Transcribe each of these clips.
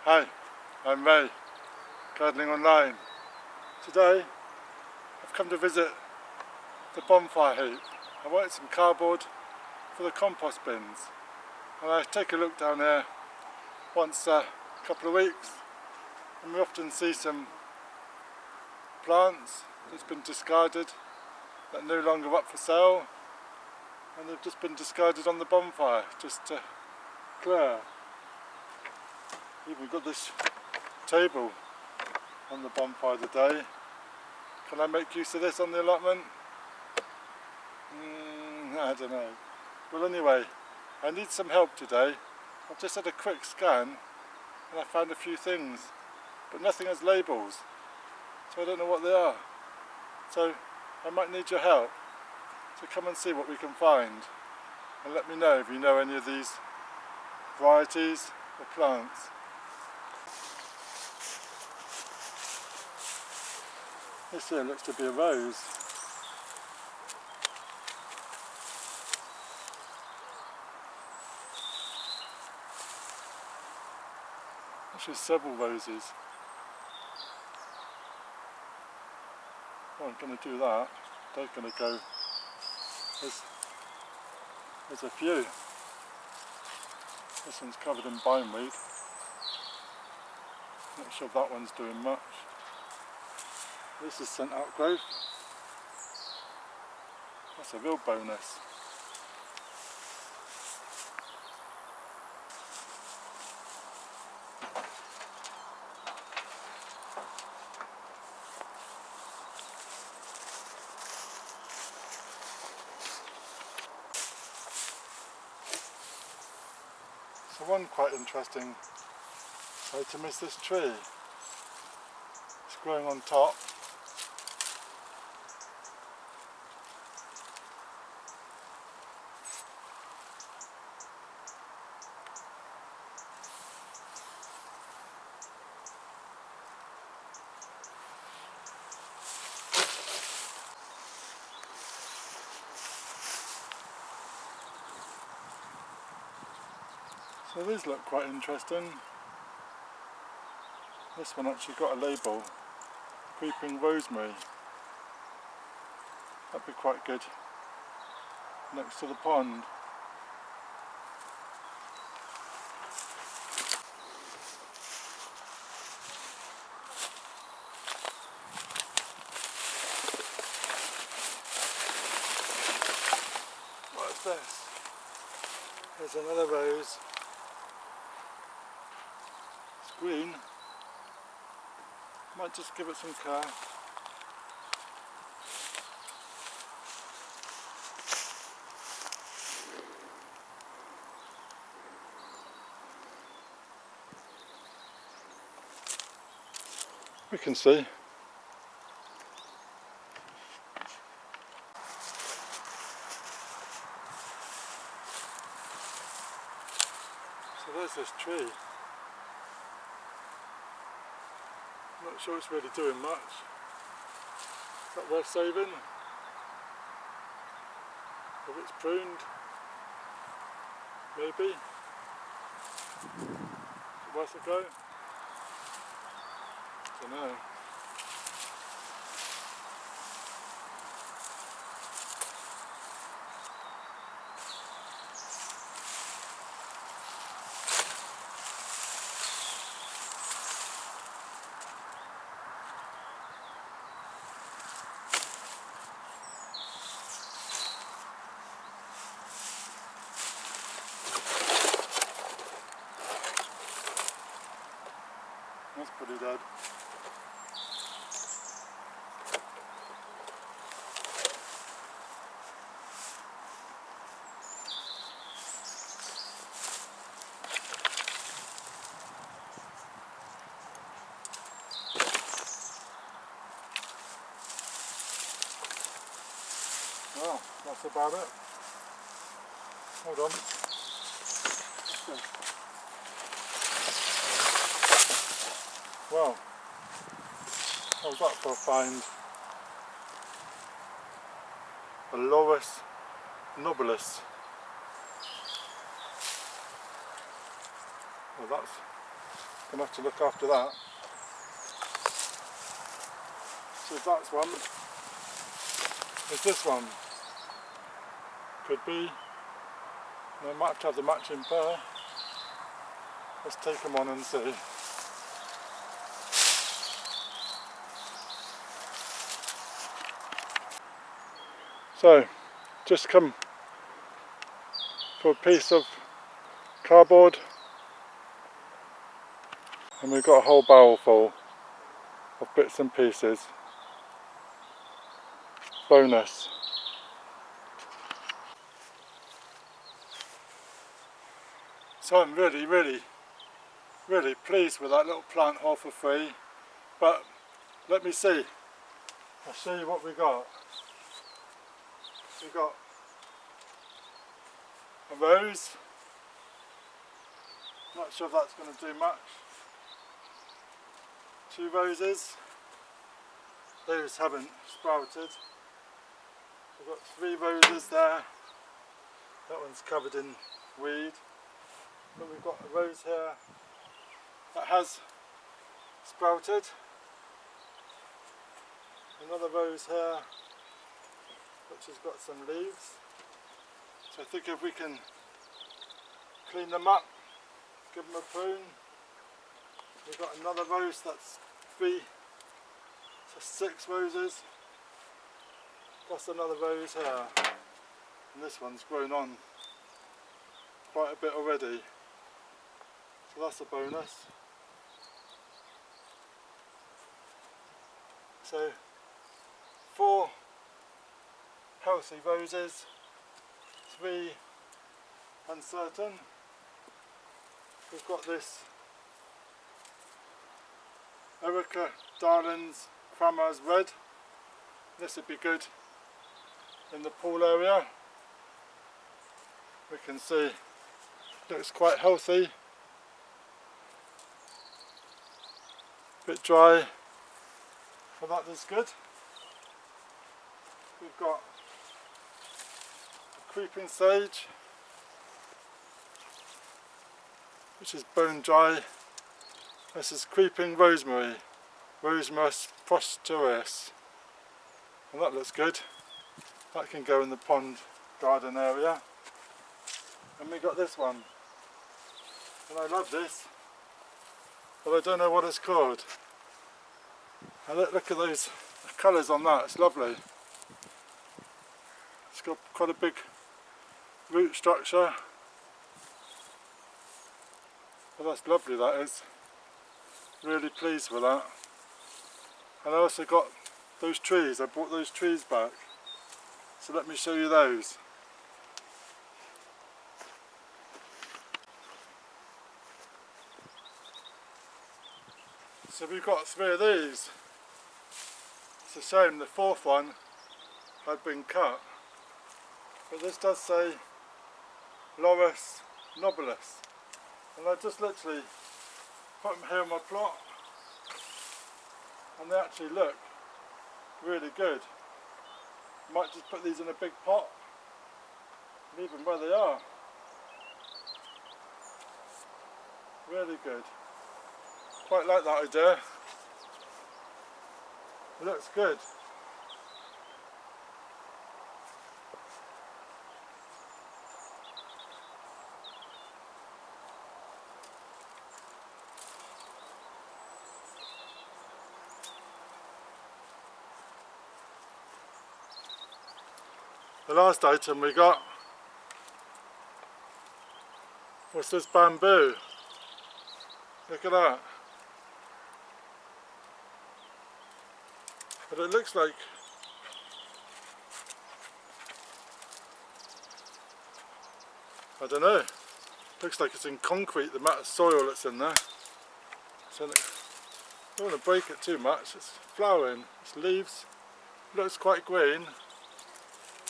Hi, I'm Ray, Gardening Online. Today I've come to visit the bonfire heap. I wanted some cardboard for the compost bins, and I take a look down here once a couple of weeks, and we often see some plants that's been discarded that are no longer up for sale, and they've just been discarded on the bonfire just to clear. Even got this table on the bonfire today. Can I make use of this on the allotment? I don't know. Well, anyway, I need some help today. I've just had a quick scan and I found a few things, but nothing has labels, so I don't know what they are. So I might need your help. So come and see what we can find, and let me know if you know any of these varieties or plants. This here looks to be a rose. Actually several roses. Oh, I'm going to do that. They're going to go. There's a few. This one's covered in bindweed. Not sure if that one's doing much. This is scent outgrowth. That's a real bonus. So one quite interesting item is this tree. It's growing on top. So these look quite interesting. This one actually got a label, creeping rosemary. That'd be quite good next to the pond. What is this? There's another rose. It's green. Might just give it some care. We can see. So there's this tree. I'm not sure it's really doing much. Is that worth saving? If it's pruned, maybe. Is it worth a go? I don't know. That's pretty dead. Well, that's about it. Hold on. Well, I was up for a find. A Loris nobilis. Well, Gonna have to look after that. So that's one. There's this one. Could be. I might have to have the matching pair. Let's take them on and see. So, just come for a piece of cardboard, and we've got a whole barrel full of bits and pieces. Bonus. So I'm really pleased with that little plant haul for free, but let me see. I'll show you what we got. We got a rose. Not sure if that's going to do much. 2 roses. Those haven't sprouted. We've got 3 roses there. That one's covered in weed. But we've got a rose here that has sprouted. Another rose here which has got some leaves. So I think if we can clean them up, give them a prune. We've got another rose that's 3, so 6 roses, plus another rose here. And this one's grown on quite a bit already. So that's a bonus. So 4 healthy roses, 3 uncertain. We've got this Erica Darling's Cramer's Red. This would be good in the pool area. We can see looks quite healthy. Bit dry, but that is good. We've got creeping sage, which is bone dry. This is creeping rosemary, Rosemus prosteris, and that looks good. That can go in the pond garden area. And we got this one, and I love this, but I don't know what it's called. And look at those colours on that, it's lovely. It's got quite a big root structure. Well, that's lovely, that is. Really pleased with that. And I also got those trees, I brought those trees back. So let me show you those. So we've got 3 of these. It's a shame the 4th one had been cut. But this does say Laurus nobilis. And I just literally put them here in my plot. And they actually look really good. Might just put these in a big pot. Leave them where they are. Really good. Quite like that idea. It looks good. The last item we got was this bamboo. Look at that. But it looks like I don't know. Looks like it's in concrete, the amount of soil that's in there. So I don't want to break it too much. It's flowering, it's leaves. Looks quite green,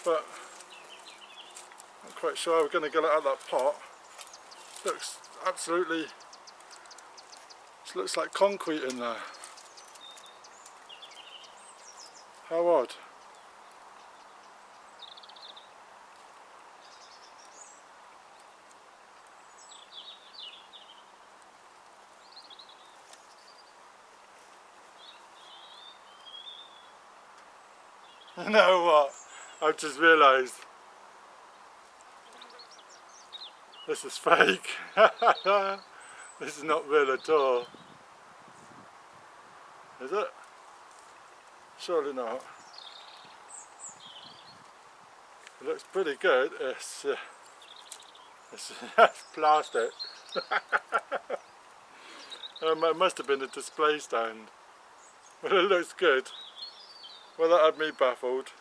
but I'm not quite sure how we're going to get it out of that pot. Looks absolutely, it looks like concrete in there. How odd. You know what? I've just realised this is fake. This is not real at all. Is it? Surely not. It looks pretty good. It's plastic. It must have been a display stand. Well, it looks good. Well, that had me baffled.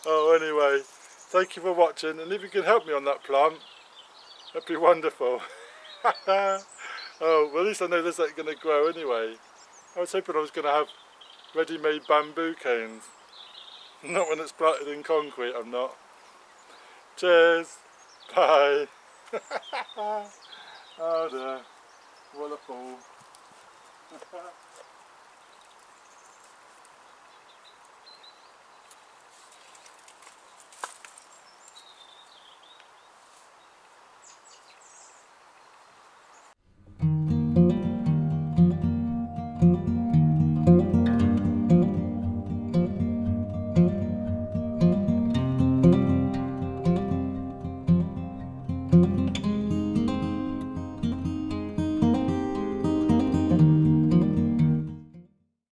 Oh, anyway, thank you for watching, and if you can help me on that plant, that'd be wonderful. Oh, well, at least I know this ain't going to grow anyway. I was hoping I was going to have ready-made bamboo canes. Not when it's planted in concrete, I'm not. Cheers. Bye.